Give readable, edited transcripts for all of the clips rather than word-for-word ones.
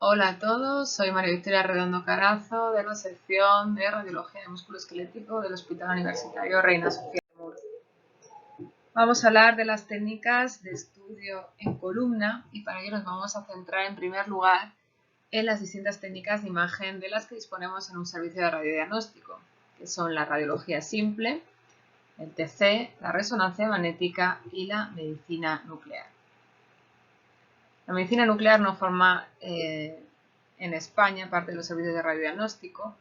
Hola a todos, soy María Victoria Redondo Carazo de la sección de Radiología de Músculo Esquelético del Hospital Universitario Reina Sofía de Murcia. Vamos a hablar de las técnicas de estudio en columna y para ello nos vamos a centrar en primer lugar en las distintas técnicas de imagen de las que disponemos en un servicio de radiodiagnóstico, que son la radiología simple, el TC, la resonancia magnética y la medicina nuclear. La medicina nuclear no forma en España parte de los servicios de radiodiagnóstico,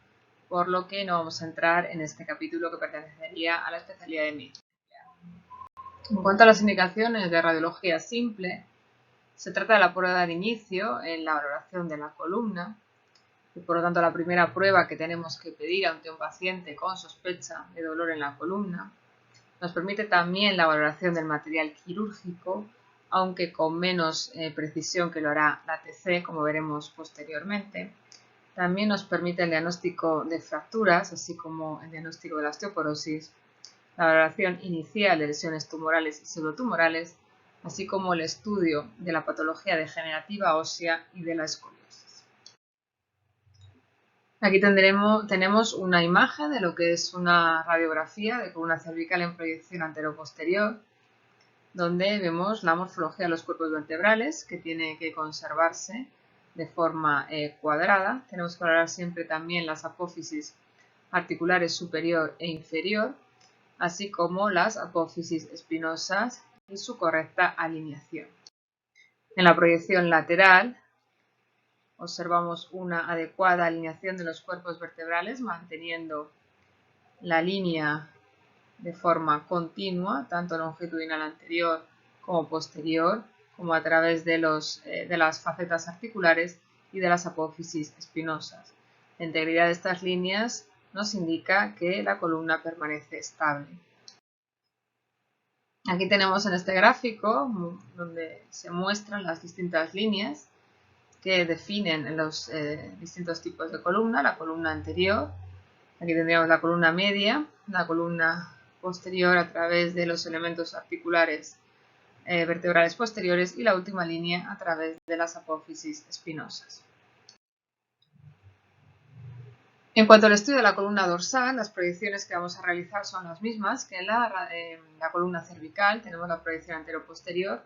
por lo que no vamos a entrar en este capítulo que pertenecería a la especialidad de medicina nuclear. En cuanto a las indicaciones de radiología simple, se trata de la prueba de inicio en la valoración de la columna y por lo tanto la primera prueba que tenemos que pedir ante un paciente con sospecha de dolor en la columna. Nos permite también la valoración del material quirúrgico, aunque con menos precisión que lo hará la TC, como veremos posteriormente. También nos permite el diagnóstico de fracturas, así como el diagnóstico de la osteoporosis, la valoración inicial de lesiones tumorales y pseudotumorales, así como el estudio de la patología degenerativa ósea y de la escoliosis. Aquí tenemos una imagen de lo que es una radiografía de columna cervical en proyección antero-posterior, donde vemos la morfología de los cuerpos vertebrales, que tiene que conservarse de forma cuadrada. Tenemos que valorar siempre también las apófisis articulares superior e inferior, así como las apófisis espinosas y su correcta alineación. En la proyección lateral observamos una adecuada alineación de los cuerpos vertebrales, manteniendo la línea de forma continua, tanto longitudinal anterior como posterior, como a través de las facetas articulares y de las apófisis espinosas. La integridad de estas líneas nos indica que la columna permanece estable. Aquí tenemos en este gráfico donde se muestran las distintas líneas que definen los distintos tipos de columna, la columna anterior, aquí tendríamos la columna media, la columna posterior a través de los elementos articulares vertebrales posteriores y la última línea a través de las apófisis espinosas. En cuanto al estudio de la columna dorsal, las proyecciones que vamos a realizar son las mismas que en la columna cervical. Tenemos la proyección antero-posterior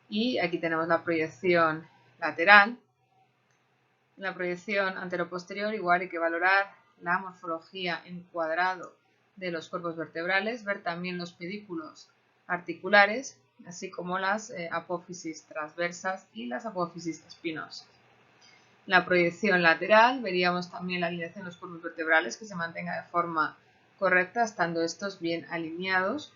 y aquí tenemos la proyección lateral. En la proyección antero-posterior igual hay que valorar la morfología en cuadrado de los cuerpos vertebrales, ver también los pedículos articulares, así como las apófisis transversas y las apófisis espinosas. En la proyección lateral veríamos también la alineación de los cuerpos vertebrales que se mantenga de forma correcta, estando estos bien alineados.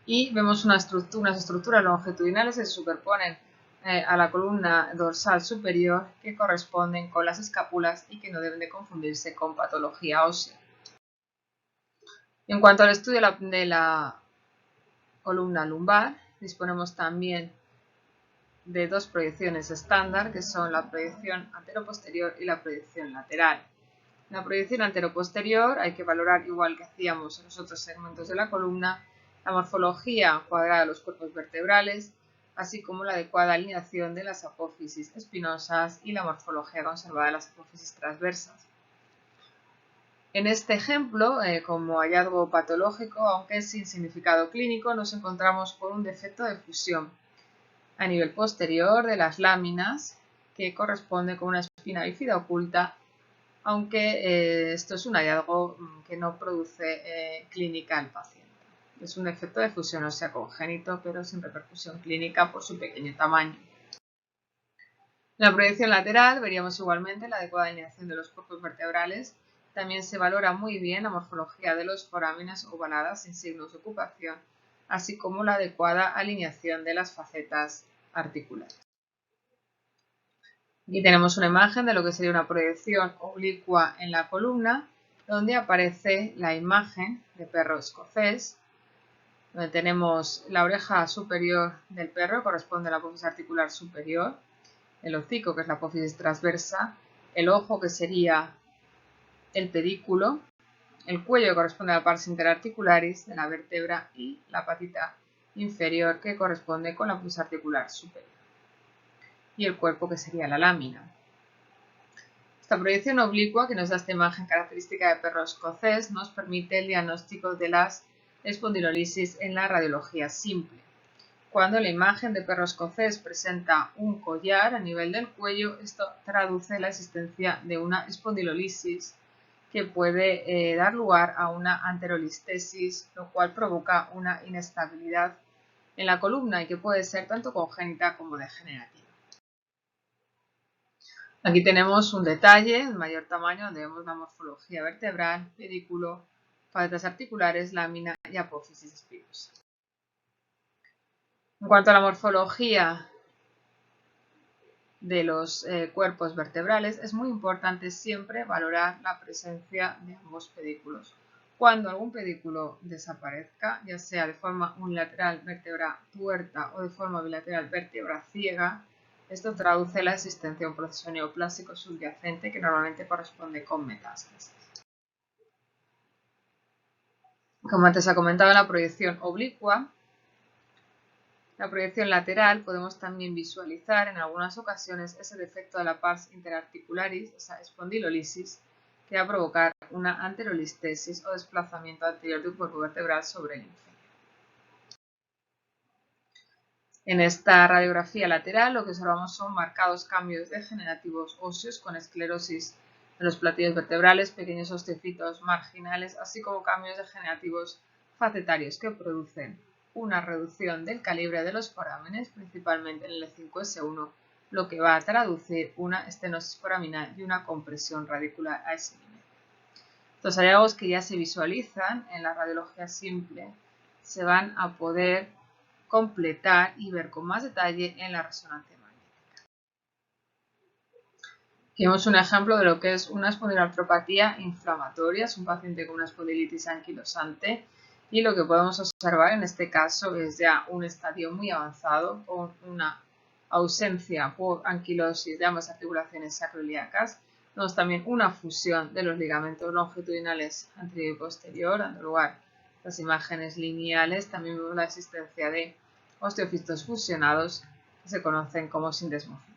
Y vemos unas estructuras longitudinales que se superponen a la columna dorsal superior, que corresponden con las escápulas y que no deben de confundirse con patología ósea. En cuanto al estudio de la columna lumbar, disponemos también de dos proyecciones estándar, que son la proyección antero-posterior y la proyección lateral. En la proyección antero-posterior hay que valorar, igual que hacíamos en los otros segmentos de la columna, la morfología cuadrada de los cuerpos vertebrales, así como la adecuada alineación de las apófisis espinosas y la morfología conservada de las apófisis transversas. En este ejemplo, como hallazgo patológico, aunque sin significado clínico, nos encontramos con un defecto de fusión a nivel posterior de las láminas, que corresponde con una espina bífida oculta, aunque esto es un hallazgo que no produce clínica al paciente. Es un defecto de fusión ósea congénito, pero sin repercusión clínica por su pequeño tamaño. En la proyección lateral veríamos igualmente la adecuada alineación de los cuerpos vertebrales. También se valora muy bien la morfología de los forámenes ovaladas sin signos de ocupación, así como la adecuada alineación de las facetas articulares. Aquí tenemos una imagen de lo que sería una proyección oblicua en la columna, donde aparece la imagen de perro escocés, donde tenemos la oreja superior del perro, corresponde a la apófisis articular superior, el hocico, que es la apófisis transversa, el ojo, que sería el pedículo, el cuello, que corresponde a la pars interarticularis de la vértebra, y la patita inferior, que corresponde con la apófisis articular superior. y el cuerpo, que sería la lámina. Esta proyección oblicua, que nos da esta imagen característica de perro escocés, nos permite el diagnóstico de las espondilolisis en la radiología simple. Cuando la imagen de perro escocés presenta un collar a nivel del cuello, esto traduce la existencia de una espondilolisis que puede dar lugar a una anterolistesis, lo cual provoca una inestabilidad en la columna y que puede ser tanto congénita como degenerativa. Aquí tenemos un detalle de mayor tamaño donde vemos la morfología vertebral, pedículo, paletas articulares, lámina y apófisis espirosa. En cuanto a la morfología de los cuerpos vertebrales, es muy importante siempre valorar la presencia de ambos pedículos. Cuando algún pedículo desaparezca, ya sea de forma unilateral vértebra tuerta o de forma bilateral vértebra ciega, esto traduce la existencia de un proceso neoplásico subyacente que normalmente corresponde con metástasis. Como antes ha comentado, la proyección oblicua, la proyección lateral, podemos también visualizar en algunas ocasiones ese defecto de la pars interarticularis, esa espondilolisis, que va a provocar una anterolistesis o desplazamiento anterior de un cuerpo vertebral sobre el inferior. En esta radiografía lateral lo que observamos son marcados cambios degenerativos óseos con esclerosis de los platillos vertebrales, pequeños osteofitos marginales, así como cambios degenerativos facetarios que producen una reducción del calibre de los forámenes, principalmente en el E5S1, lo que va a traducir una estenosis foraminal y una compresión radicular a ese nivel. Estos hallazgos, que ya se visualizan en la radiología simple, se van a poder completar y ver con más detalle en la resonancia magnética. Aquí vemos un ejemplo de lo que es una espondiloartropatía inflamatoria. Es un paciente con una espondilitis anquilosante y lo que podemos observar en este caso es ya un estadio muy avanzado con una ausencia por anquilosis de ambas articulaciones sacroiliacas. Vemos también una fusión de los ligamentos longitudinales anterior y posterior, dando lugar a las imágenes lineales. También vemos la existencia de osteofitos fusionados que se conocen como sindesmocitos.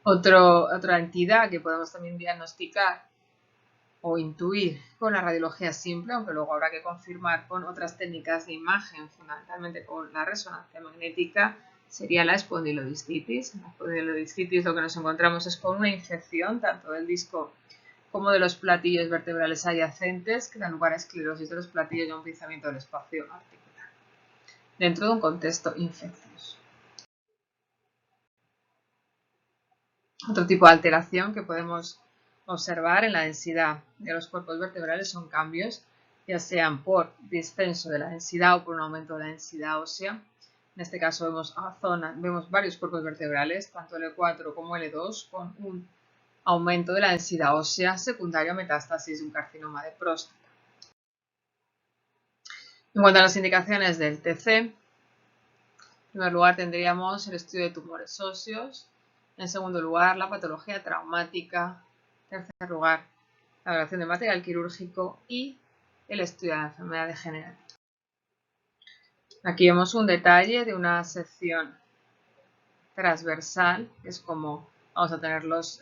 Otra entidad que podemos también diagnosticar o intuir con la radiología simple, aunque luego habrá que confirmar con otras técnicas de imagen, fundamentalmente con la resonancia magnética, sería la espondilodiscitis. En la espondilodiscitis lo que nos encontramos es con una infección tanto del disco como de los platillos vertebrales adyacentes, que dan lugar a esclerosis de los platillos y a un pinzamiento del espacio articular, dentro de un contexto infeccioso. Otro tipo de alteración que podemos observar en la densidad de los cuerpos vertebrales son cambios, ya sean por descenso de la densidad o por un aumento de la densidad ósea. En este caso vemos varios cuerpos vertebrales, tanto L4 como L2, con un aumento de la densidad ósea secundario a metástasis de un carcinoma de próstata. En cuanto a las indicaciones del TC, en primer lugar tendríamos el estudio de tumores óseos, en segundo lugar la patología traumática, en tercer lugar la evaluación de material quirúrgico y el estudio de la enfermedad degenerativa. Aquí vemos un detalle de una sección transversal, que es como vamos a tener los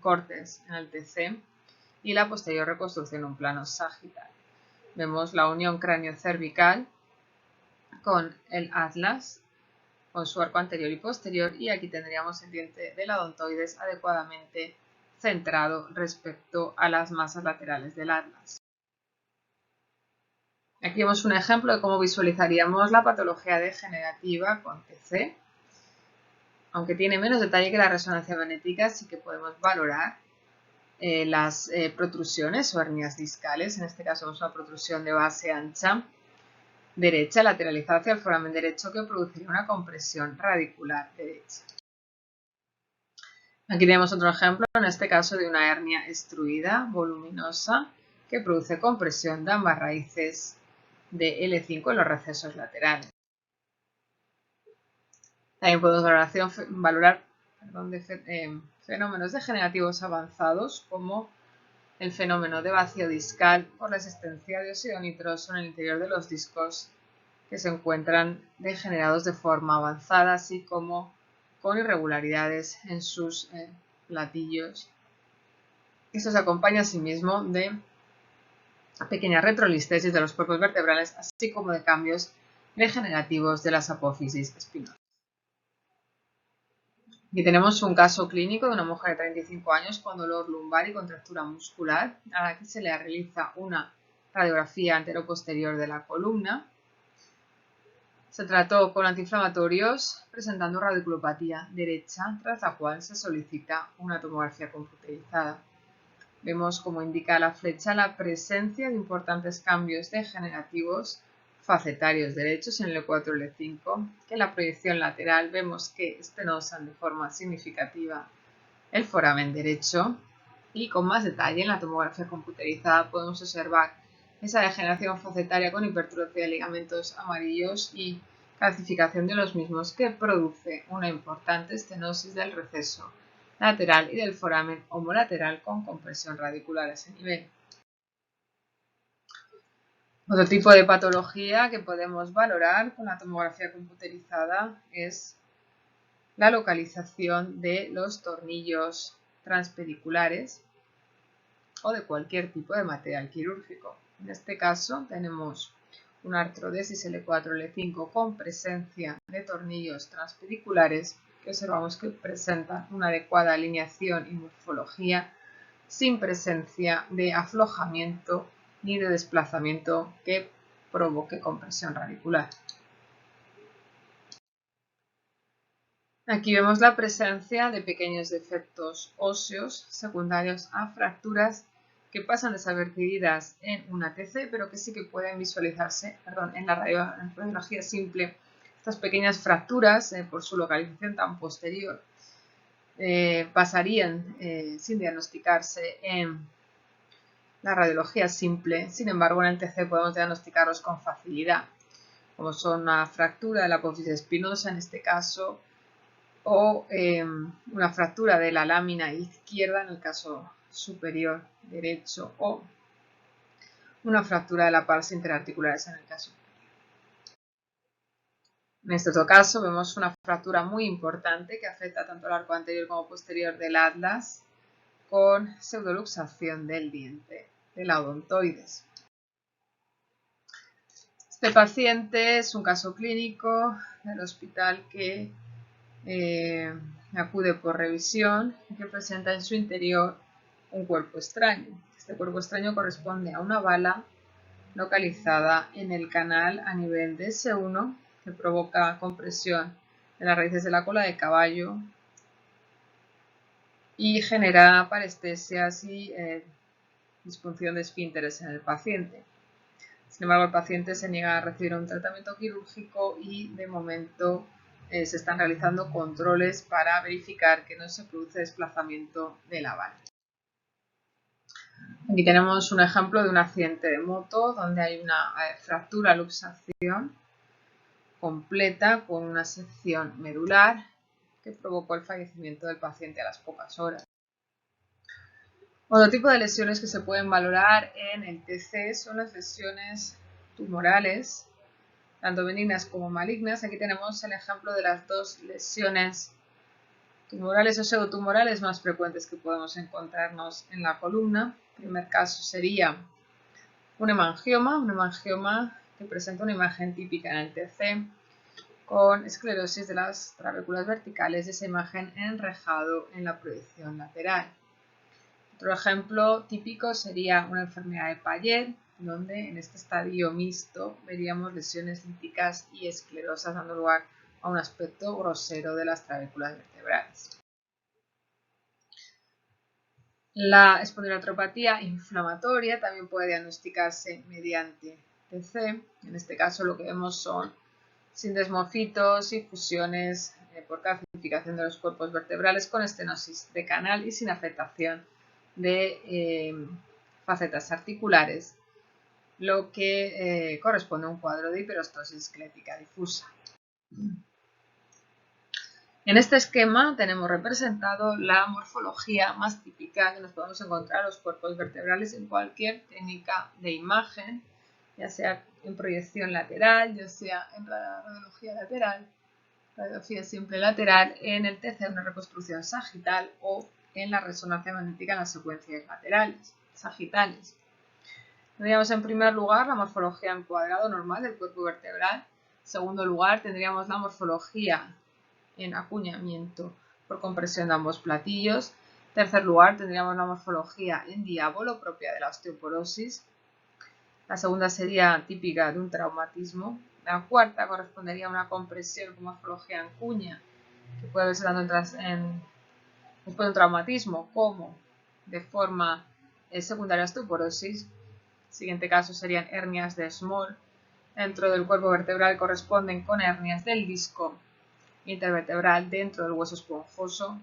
cortes en el TC, y la posterior reconstrucción en un plano sagital. Vemos la unión cráneo-cervical con el atlas, con su arco anterior y posterior, y aquí tendríamos el diente del odontoides adecuadamente centrado respecto a las masas laterales del atlas. Aquí vemos un ejemplo de cómo visualizaríamos la patología degenerativa con TC. Aunque tiene menos detalle que la resonancia magnética, sí que podemos valorar las protrusiones o hernias discales. En este caso vemos una protrusión de base ancha derecha lateralizada hacia el foramen derecho que produciría una compresión radicular derecha. Aquí tenemos otro ejemplo, en este caso de una hernia extruida, voluminosa, que produce compresión de ambas raíces de L5 en los recesos laterales. También podemos valorar fenómenos degenerativos avanzados como el fenómeno de vacío discal por la existencia de óxido nitroso en el interior de los discos que se encuentran degenerados de forma avanzada, así como con irregularidades en sus platillos. Esto se acompaña asimismo de pequeñas retrolistesis de los cuerpos vertebrales, así como de cambios degenerativos de las apófisis espinosas. Aquí tenemos un caso clínico de una mujer de 35 años con dolor lumbar y contractura muscular, a la que se le realiza una radiografía anteroposterior de la columna. Se trató con antiinflamatorios presentando radiculopatía derecha, tras la cual se solicita una tomografía computerizada. Vemos, como indica la flecha, la presencia de importantes cambios degenerativos facetarios derechos en el E4 y el E5, que en la proyección lateral vemos que estenosan de forma significativa el foramen derecho, y con más detalle en la tomografía computerizada podemos observar esa degeneración facetaria con hipertrofia de ligamentos amarillos y calcificación de los mismos, que produce una importante estenosis del receso lateral y del foramen homolateral con compresión radicular a ese nivel. Otro tipo de patología que podemos valorar con la tomografía computerizada es la localización de los tornillos transpediculares o de cualquier tipo de material quirúrgico. En este caso tenemos una artrodesis L4, L5 con presencia de tornillos transpediculares que observamos que presentan una adecuada alineación y morfología, sin presencia de aflojamiento ni de desplazamiento que provoque compresión radicular. Aquí vemos la presencia de pequeños defectos óseos secundarios a fracturas que pasan desapercibidas en una TC, pero que sí que pueden visualizarse en la radiología simple. Estas pequeñas fracturas, por su localización tan posterior, pasarían sin diagnosticarse en la radiología simple. Sin embargo, en el TC podemos diagnosticarlos con facilidad, como son una fractura de la apófisis espinosa en este caso, o una fractura de la lámina izquierda en el caso superior derecho, o una fractura de la pars interarticulares en el caso superior. En este otro caso vemos una fractura muy importante que afecta tanto al arco anterior como posterior del atlas, con pseudoluxación del diente de la odontoides. Este paciente es un caso clínico del hospital que acude por revisión y que presenta en su interior un cuerpo extraño. Este cuerpo extraño corresponde a una bala localizada en el canal a nivel de S1 que provoca compresión de las raíces de la cola de caballo y genera parestesias y disfunción de esfínteres en el paciente. Sin embargo, el paciente se niega a recibir un tratamiento quirúrgico y de momento se están realizando controles para verificar que no se produce desplazamiento de la bala. Aquí tenemos un ejemplo de un accidente de moto donde hay una fractura luxación completa con una sección medular que provocó el fallecimiento del paciente a las pocas horas. Otro tipo de lesiones que se pueden valorar en el TC son las lesiones tumorales, tanto benignas como malignas. Aquí tenemos el ejemplo de las dos lesiones tumorales o pseudotumorales más frecuentes que podemos encontrarnos en la columna. El primer caso sería un hemangioma que presenta una imagen típica en el TC con esclerosis de las trabéculas verticales y esa imagen enrejado en la proyección lateral. Otro ejemplo típico sería una enfermedad de Payet, donde en este estadio mixto veríamos lesiones líticas y esclerosas dando lugar a un aspecto grosero de las trabéculas vertebrales. La espondiloartropatía inflamatoria también puede diagnosticarse mediante TC. En este caso lo que vemos son sindesmofitos y fusiones por calcificación de los cuerpos vertebrales con estenosis de canal y sin afectación de facetas articulares, lo que corresponde a un cuadro de hiperostosis esquelética difusa. En este esquema tenemos representado la morfología más típica que nos podemos encontrar en los cuerpos vertebrales en cualquier técnica de imagen, ya sea en proyección lateral, ya sea en radiología lateral, radiología simple lateral, en el TC una reconstrucción sagital o en la resonancia magnética en las secuencias laterales, sagitales. Tendríamos en primer lugar la morfología en cuadrado normal del cuerpo vertebral. En segundo lugar tendríamos la morfología en acuñamiento por compresión de ambos platillos. En tercer lugar tendríamos la morfología en diábolo propia de la osteoporosis. La segunda sería típica de un traumatismo. La cuarta correspondería a una compresión con morfología en cuña, que puede verse tanto después de un traumatismo como de forma secundaria a osteoporosis. El siguiente caso serían hernias de Small. Dentro del cuerpo vertebral corresponden con hernias del disco intervertebral dentro del hueso esponjoso.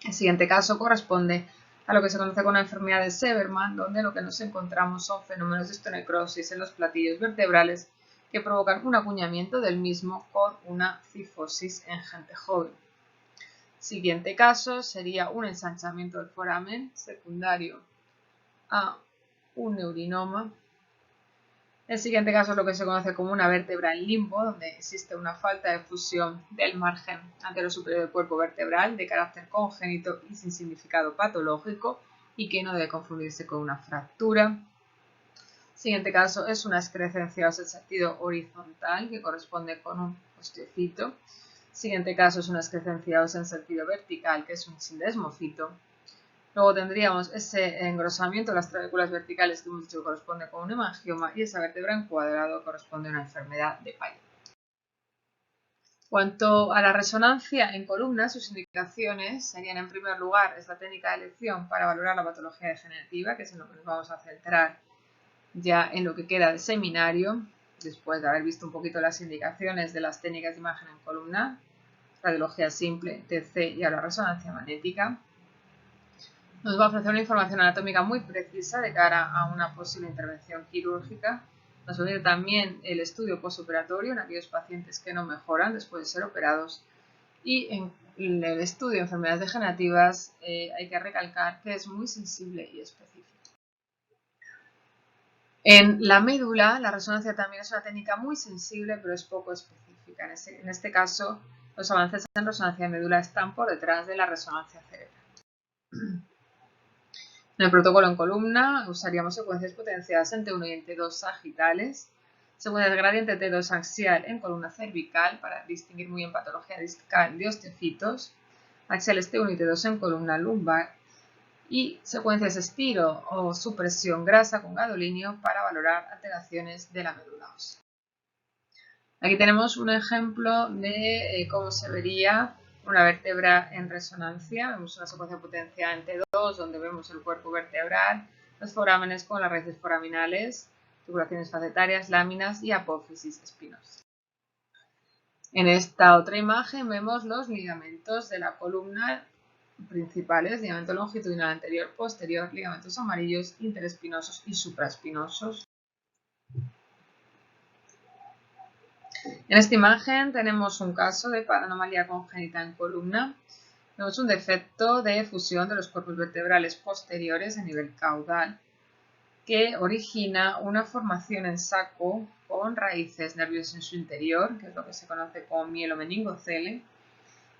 El siguiente caso corresponde a lo que se conoce como una enfermedad de Severman, donde lo que nos encontramos son fenómenos de osteonecrosis en los platillos vertebrales que provocan un acuñamiento del mismo con una cifosis en gente joven. Siguiente caso sería un ensanchamiento del foramen secundario a un neurinoma. El siguiente caso es lo que se conoce como una vértebra en limbo, donde existe una falta de fusión del margen anterosuperior del cuerpo vertebral de carácter congénito y sin significado patológico y que no debe confundirse con una fractura. El siguiente caso es una excrescencia en sentido horizontal que corresponde con un osteocito. El siguiente caso es una excrescencia en sentido vertical que es un sindesmofito. Luego tendríamos ese engrosamiento de las trabéculas verticales que hemos dicho que corresponde con un hemangioma y esa vértebra en cuadrado corresponde a una enfermedad de Paget. Cuanto a la resonancia en columna, sus indicaciones serían en primer lugar esta técnica de elección para valorar la patología degenerativa, que es en lo que nos vamos a centrar ya en lo que queda de seminario, después de haber visto un poquito las indicaciones de las técnicas de imagen en columna, radiología simple, TC y ahora resonancia magnética. Nos va a ofrecer una información anatómica muy precisa de cara a una posible intervención quirúrgica. Nos va a ofrecer también el estudio postoperatorio en aquellos pacientes que no mejoran después de ser operados. Y en el estudio de enfermedades degenerativas hay que recalcar que es muy sensible y específico. En la médula, la resonancia también es una técnica muy sensible, pero es poco específica. En este caso, los avances en resonancia de médula están por detrás de la resonancia cerebral. En el protocolo en columna usaríamos secuencias potenciadas en T1 y en T2 sagitales, secuencias gradiente T2 axial en columna cervical para distinguir muy bien patología discal de osteocitos, axiales T1 y T2 en columna lumbar y secuencias estiro o supresión grasa con gadolinio para valorar alteraciones de la médula ósea. Aquí tenemos un ejemplo de cómo se vería una vértebra en resonancia. Vemos una secuencia potenciada en T2 donde vemos el cuerpo vertebral, los forámenes con las raíces foraminales, articulaciones facetarias, láminas y apófisis espinosa. En esta otra imagen vemos los ligamentos de la columna principales, ligamento longitudinal anterior, posterior, ligamentos amarillos, interespinosos y supraespinosos. En esta imagen tenemos un caso de anomalía congénita en columna. Vemos un defecto de fusión de los cuerpos vertebrales posteriores a nivel caudal que origina una formación en saco con raíces nerviosas en su interior, que es lo que se conoce como mielomeningocele,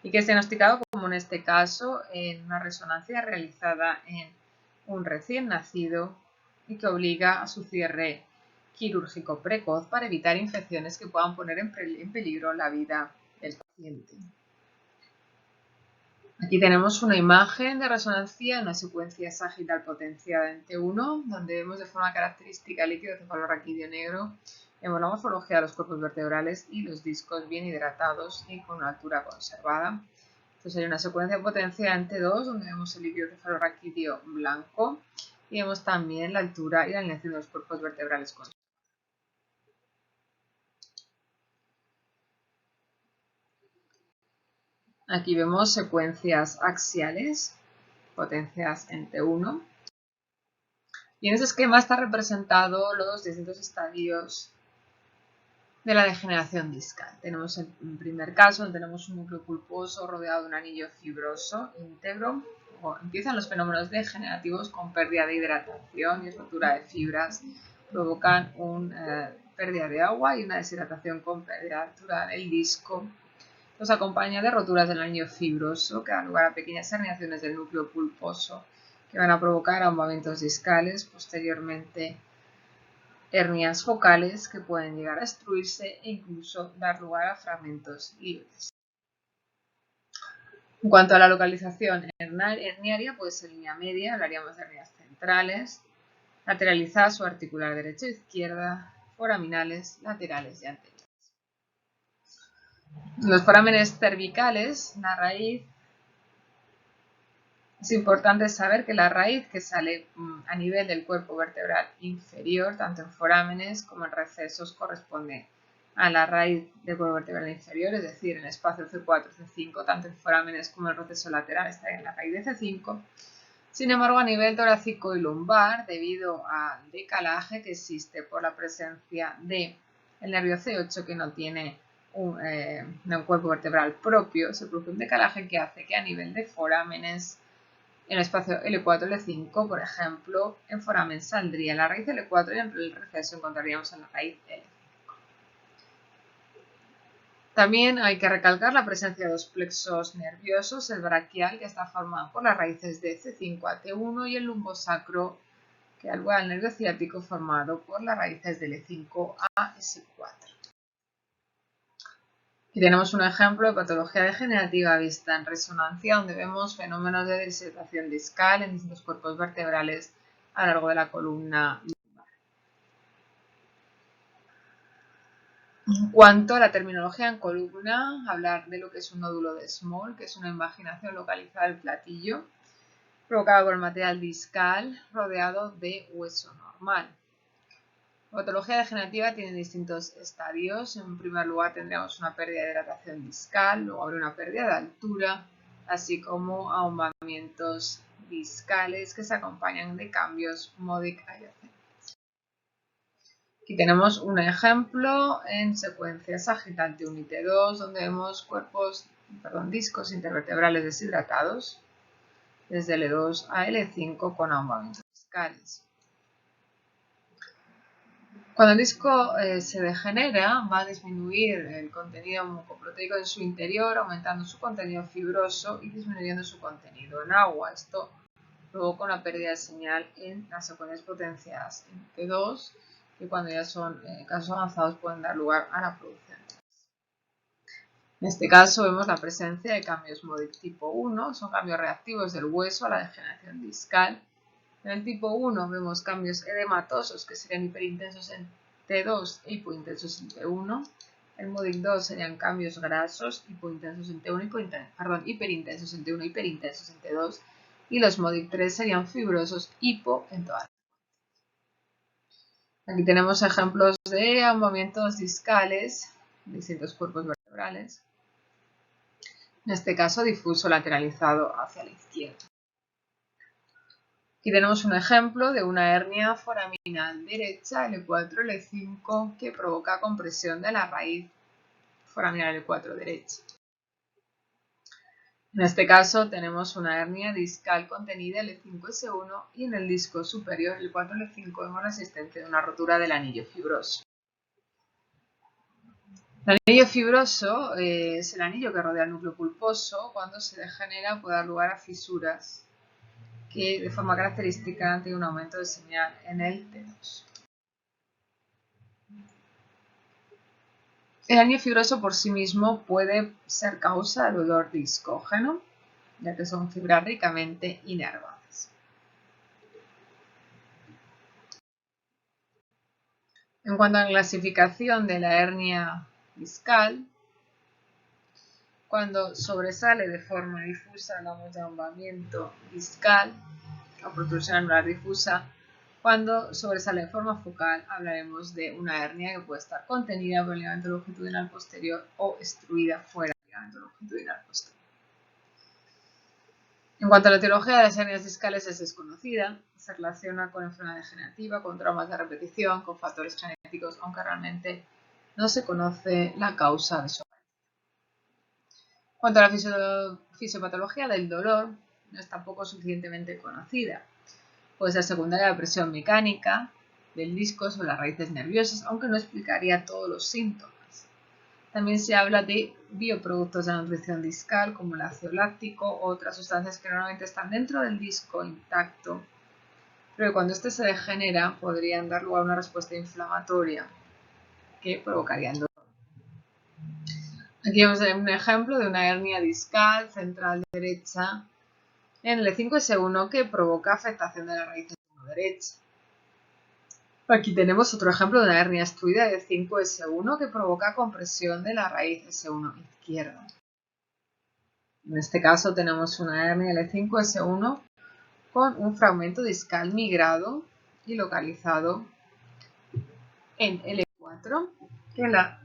y que es diagnosticado como en este caso en una resonancia realizada en un recién nacido y que obliga a su cierre quirúrgico precoz para evitar infecciones que puedan poner en peligro la vida del paciente. Aquí tenemos una imagen de resonancia en una secuencia sagital potenciada en T1, donde vemos de forma característica el líquido cefalorraquídeo negro, vemos la morfología de los cuerpos vertebrales y los discos bien hidratados y con una altura conservada. Esto sería una secuencia potenciada en T2, donde vemos el líquido cefalorraquídeo blanco y vemos también la altura y la alineación de los cuerpos vertebrales conservados. Aquí vemos secuencias axiales potenciadas en T1. Y en ese esquema están representados los distintos estadios de la degeneración discal. Tenemos el primer caso, donde tenemos un núcleo pulposo rodeado de un anillo fibroso íntegro. Empiezan los fenómenos degenerativos con pérdida de hidratación y estructura de fibras. Provocan un pérdida de agua y una deshidratación con pérdida de altura del disco. Los acompaña de roturas del anillo fibroso que dan lugar a pequeñas herniaciones del núcleo pulposo que van a provocar ahumamientos discales, posteriormente hernias focales que pueden llegar a extruirse e incluso dar lugar a fragmentos libres. En cuanto a la localización herniaria, puede ser línea media, hablaríamos de hernias centrales, lateralizadas o articular derecha e izquierda, foraminales, laterales y anteriores. Los forámenes cervicales, la raíz, es importante saber que la raíz que sale a nivel del cuerpo vertebral inferior, tanto en forámenes como en recesos, corresponde a la raíz del cuerpo vertebral inferior, es decir, en el espacio C4 C5, tanto en forámenes como en el receso lateral está en la raíz de C5. Sin embargo, a nivel torácico y lumbar, debido al decalaje que existe por la presencia del nervio C8 que no tiene un cuerpo vertebral propio, se produce un decalaje que hace que a nivel de forámenes, en el espacio L4, L5, por ejemplo, en foramen saldría la raíz L4 y en el receso encontraríamos en la raíz L5. También hay que recalcar la presencia de dos plexos nerviosos, el braquial, que está formado por las raíces de C5 a T1, y el lumbosacro, que da lugar al nervio ciático, formado por las raíces de L5 a S4. Aquí tenemos un ejemplo de patología degenerativa vista en resonancia, donde vemos fenómenos de deshidratación discal en distintos cuerpos vertebrales a lo largo de la columna. En cuanto a la terminología en columna, hablar de lo que es un nódulo de Small, que es una invaginación localizada del platillo, provocada por el material discal rodeado de hueso normal. La patología degenerativa tiene distintos estadios. En primer lugar tendríamos una pérdida de hidratación discal, luego habrá una pérdida de altura, así como ahumamientos discales que se acompañan de cambios modic adyacentes. Aquí tenemos un ejemplo en secuencia sagital T1 y T2, donde vemos discos intervertebrales deshidratados desde L2 a L5 con ahumamientos discales. Cuando el disco se degenera, va a disminuir el contenido mucoproteico en su interior, aumentando su contenido fibroso y disminuyendo su contenido en agua. Esto provoca una pérdida de señal en las secuencias potenciadas en T2, que cuando ya son casos avanzados pueden dar lugar a la producción. En este caso vemos la presencia de cambios MODIC tipo 1, son cambios reactivos del hueso a la degeneración discal. En el tipo 1 vemos cambios edematosos que serían hiperintensos en T2 e hipointensos en T1. En MODIC 2 serían cambios grasos hipointensos en T1, hiperintensos en T1, hiperintensos en T2. Y los MODIC 3 serían fibrosos hipo en todas. Aquí tenemos ejemplos de ahumamientos discales en distintos cuerpos vertebrales. En este caso difuso lateralizado hacia la izquierda. Aquí tenemos un ejemplo de una hernia foraminal derecha L4, L5 que provoca compresión de la raíz foraminal L4 derecha. En este caso tenemos una hernia discal contenida L5-S1 y en el disco superior L4, L5 vemos la existencia de una rotura del anillo fibroso. El anillo fibroso es el anillo que rodea el núcleo pulposo. Cuando se degenera puede dar lugar a fisuras que de forma característica tiene un aumento de señal en el T2. El anillo fibroso por sí mismo puede ser causa de dolor discógeno, ya que son fibras ricamente inervadas. En cuanto a la clasificación de la hernia discal, cuando sobresale de forma difusa hablamos de ahumamiento discal o protrusión anular difusa. Cuando sobresale de forma focal hablaremos de una hernia que puede estar contenida por el ligamento longitudinal posterior o extruida fuera del ligamento longitudinal posterior. En cuanto a la etiología de las hernias discales es desconocida, se relaciona con enfermedad degenerativa, con traumas de repetición, con factores genéticos, aunque realmente no se conoce la causa de su aparición. En cuanto a la fisiopatología del dolor, no es tampoco suficientemente conocida. Puede ser secundaria a la presión mecánica, del disco sobre las raíces nerviosas, aunque no explicaría todos los síntomas. También se habla de bioproductos de la nutrición discal, como el ácido láctico o otras sustancias que normalmente están dentro del disco intacto, pero que cuando este se degenera podrían dar lugar a una respuesta inflamatoria que provocaría dolor. Aquí vemos un ejemplo de una hernia discal central derecha en el E5S1 que provoca afectación de la raíz S1 derecha. Aquí tenemos otro ejemplo de una hernia extruida de 5S1 que provoca compresión de la raíz S1 izquierda. En este caso tenemos una hernia L5S1 con un fragmento discal migrado y localizado en L4, que en la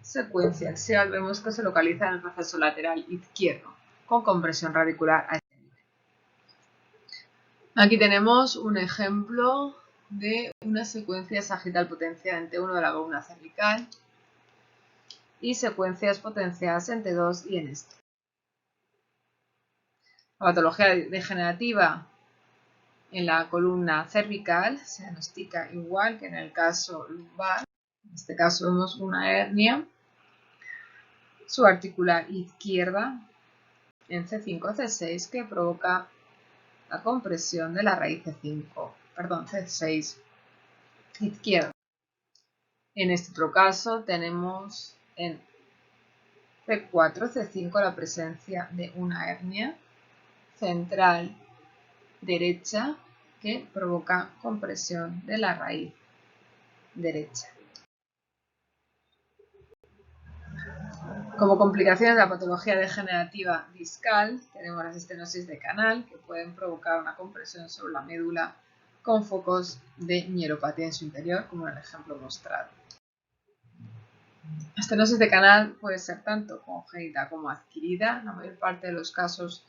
secuencia axial vemos que se localiza en el proceso lateral izquierdo, con compresión radicular a este nivel. Aquí tenemos un ejemplo de una secuencia sagital potenciada en T1 de la columna cervical y secuencias potenciadas en T2 y en esto. La patología degenerativa en la columna cervical se diagnostica igual que en el caso lumbar. En este caso vemos una hernia subarticular izquierda en C5-C6 que provoca la compresión de la raíz C6 izquierda. En este otro caso tenemos en C4-C5 la presencia de una hernia central derecha que provoca compresión de la raíz derecha. Como complicaciones de la patología degenerativa discal tenemos las estenosis de canal que pueden provocar una compresión sobre la médula con focos de mielopatía en su interior, como en el ejemplo mostrado. La estenosis de canal puede ser tanto congénita como adquirida, en la mayor parte de los casos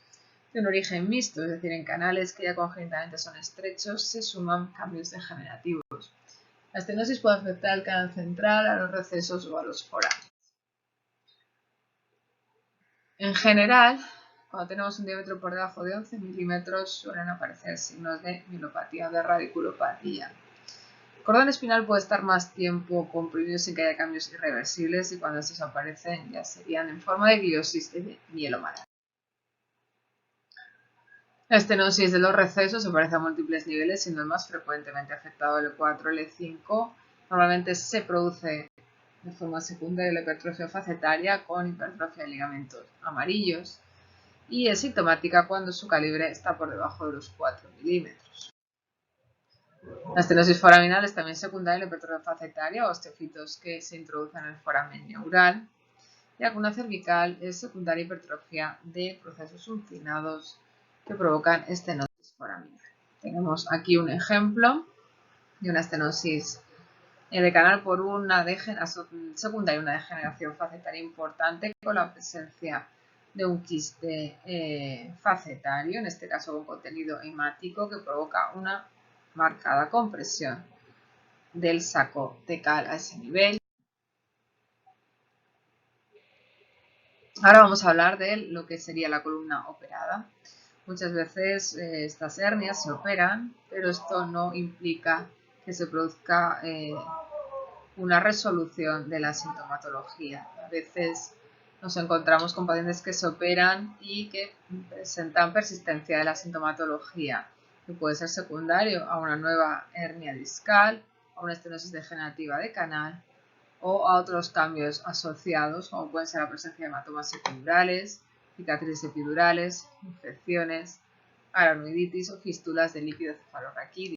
de un origen mixto, es decir, en canales que ya congénitamente son estrechos se suman cambios degenerativos. La estenosis puede afectar al canal central, a los recesos o a los foráneos. En general, cuando tenemos un diámetro por debajo de 11 milímetros suelen aparecer signos de mielopatía o de radiculopatía. El cordón espinal puede estar más tiempo comprimido sin que haya cambios irreversibles y cuando estos aparecen ya serían en forma de gliosis de mielomalacia. La estenosis de los recesos aparece a múltiples niveles, siendo el más frecuentemente afectado el L4, L5. Normalmente se produce de forma secundaria la hipertrofia facetaria con hipertrofia de ligamentos amarillos y es sintomática cuando su calibre está por debajo de los 4 milímetros. La estenosis foraminal es también secundaria la hipertrofia facetaria o osteofitos que se introducen en el foramen neural. Y la columna cervical es secundaria hipertrofia de procesos uncinados que provocan estenosis foraminal. Tenemos aquí un ejemplo de una estenosis de canal por una secundaria, una degeneración facetaria importante con la presencia de un quiste facetario, en este caso con contenido hemático, que provoca una marcada compresión del saco tecal a ese nivel. Ahora vamos a hablar de lo que sería la columna operada. Muchas veces estas hernias se operan, pero esto no implica que se produzca una resolución de la sintomatología. A veces nos encontramos con pacientes que se operan y que presentan persistencia de la sintomatología, que puede ser secundario a una nueva hernia discal, a una estenosis degenerativa de canal o a otros cambios asociados, como pueden ser la presencia de hematomas epidurales, cicatrices epidurales, infecciones, aranoiditis o fístulas de líquido cefalorraquídeo.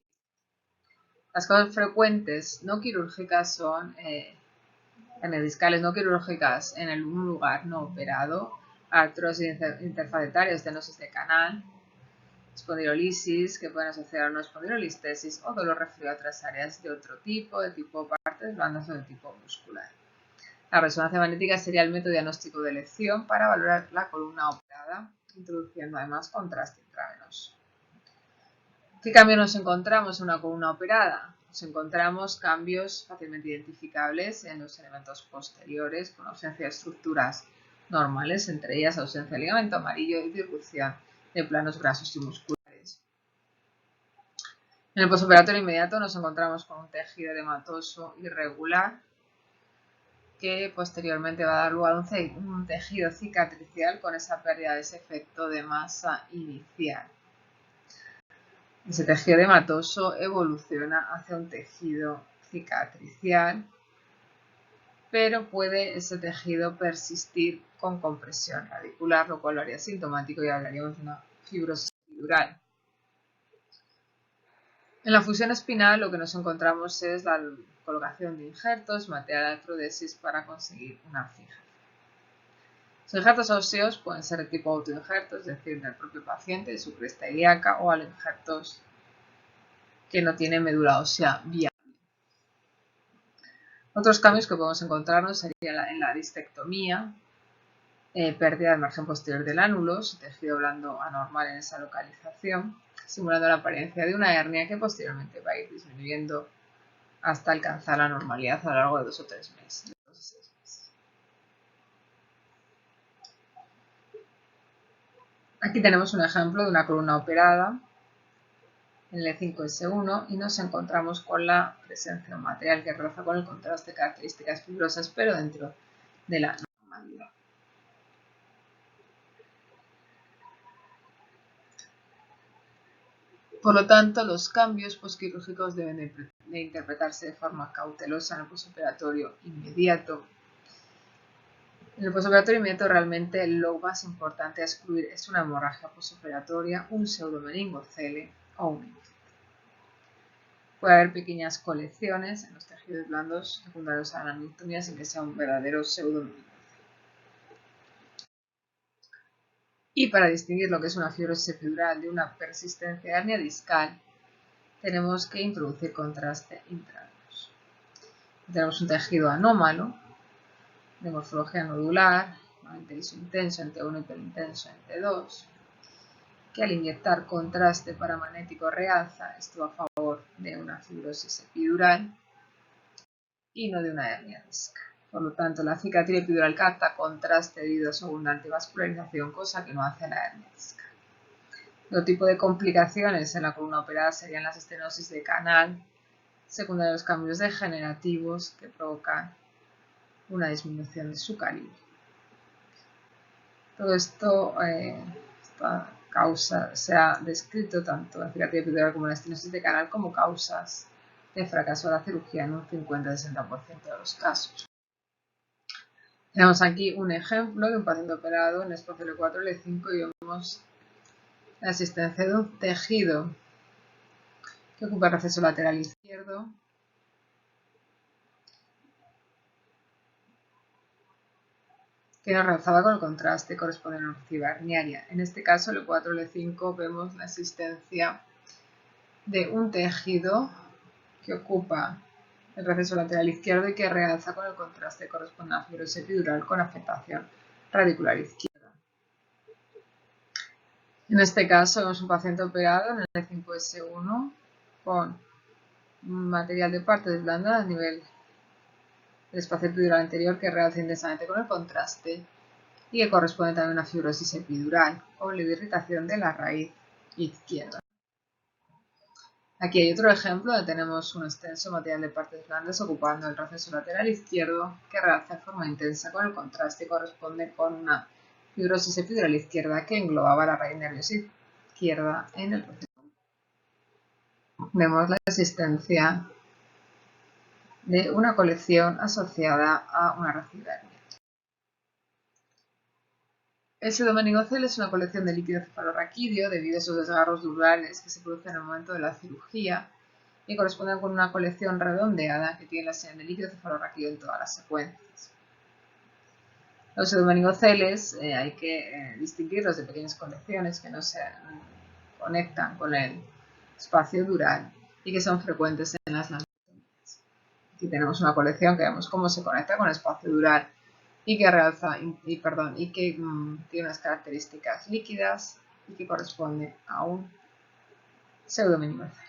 Las causas frecuentes no quirúrgicas son hernias discales no quirúrgicas en un lugar no operado, artrosis interfacetaria, estenosis de canal, espondilolisis que pueden asociar a una espondilolistesis o dolor referido a otras áreas de otro tipo, de tipo partes blandas o de tipo muscular. La resonancia magnética sería el método diagnóstico de elección para valorar la columna operada, introduciendo además contraste intravenoso. ¿Qué cambios nos encontramos en una columna operada? Nos encontramos cambios fácilmente identificables en los elementos posteriores con ausencia de estructuras normales, entre ellas ausencia de ligamento amarillo y disrupción de planos grasos y musculares. En el posoperatorio inmediato nos encontramos con un tejido edematoso irregular que posteriormente va a dar lugar a un tejido cicatricial con esa pérdida de ese efecto de masa inicial. Ese tejido edematoso evoluciona hacia un tejido cicatricial, pero puede ese tejido persistir con compresión radicular, lo cual lo haría sintomático y hablaríamos de una fibrosis epidural. En la fusión espinal lo que nos encontramos es la colocación de injertos, material de artrodesis para conseguir una fijación. Los injertos óseos pueden ser de tipo autoinjerto, es decir, del propio paciente, de su cresta ilíaca, o injertos que no tienen médula ósea viable. Otros cambios que podemos encontrarnos serían en la discectomía, pérdida del margen posterior del ánulus, tejido blando anormal en esa localización, simulando la apariencia de una hernia que posteriormente va a ir disminuyendo hasta alcanzar la normalidad a lo largo de 2 o 3 meses. Aquí tenemos un ejemplo de una columna operada en el E5S1 y nos encontramos con la presencia de un material que roza con el contraste de características fibrosas, pero dentro de la normalidad. Por lo tanto, los cambios posquirúrgicos deben de interpretarse de forma cautelosa en el posoperatorio inmediato. En el posoperatorio inmediato realmente lo más importante a excluir es una hemorragia posoperatoria, un pseudomeningocele o un infecto. Puede haber pequeñas colecciones en los tejidos blandos secundarios a la aneumia sin que sea un verdadero pseudomeningocele. Y para distinguir lo que es una fibrosis epidural de una persistencia de hernia discal, tenemos que introducir contraste intravenoso. Tenemos un tejido anómalo, de morfología nodular, liso intenso en T1 y hiperintenso en T2, que al inyectar contraste paramagnético realza esto a favor de una fibrosis epidural y no de una hernia discal. Por lo tanto, la cicatriz epidural capta contraste debido a su abundante vascularización, cosa que no hace la hernia discal. Otro tipo de complicaciones en la columna operada serían las estenosis de canal, secundarios a los cambios degenerativos que provocan una disminución de su calibre. Todo esto, esta causa, se ha descrito tanto en la cicatriz epidural como en la estenosis de canal como causas de fracaso de la cirugía en un 50-60% de los casos. Tenemos aquí un ejemplo de un paciente operado en espacio L4, L5 y vemos la existencia de un tejido que ocupa el receso lateral izquierdo, que nos realzaba con el contraste correspondiente a una orcida herniaria. En este caso, L4, L5, vemos la existencia de un tejido que ocupa el receso lateral izquierdo y que realza con el contraste correspondiente a una fibrosis epidural con afectación radicular izquierda. En este caso, vemos un paciente operado en el E5S1 con material de partes blandas a nivel del espacio epidural anterior que realza intensamente con el contraste y que corresponde también a una fibrosis epidural o leve irritación de la raíz izquierda. Aquí hay otro ejemplo donde tenemos un extenso material de partes blandas ocupando el receso lateral izquierdo que realza de forma intensa con el contraste y corresponde con una fibrosis epidural izquierda que englobaba la raíz nerviosa izquierda en el proceso. Vemos la existencia de una colección asociada a una recibida hernia. El pseudomeningocele es una colección de líquido cefalorraquídeo debido a esos desgarros durales que se producen en el momento de la cirugía y corresponden con una colección redondeada que tiene la señal de líquido cefalorraquídeo en todas las secuencias. Los pseudomenigoceles hay que distinguirlos de pequeñas colecciones que no se conectan con el espacio dural y que son frecuentes en las laminectomías. Aquí tenemos una colección que vemos cómo se conecta con el espacio dural y que realza y que tiene unas características líquidas y que corresponde a un pseudomeningocele.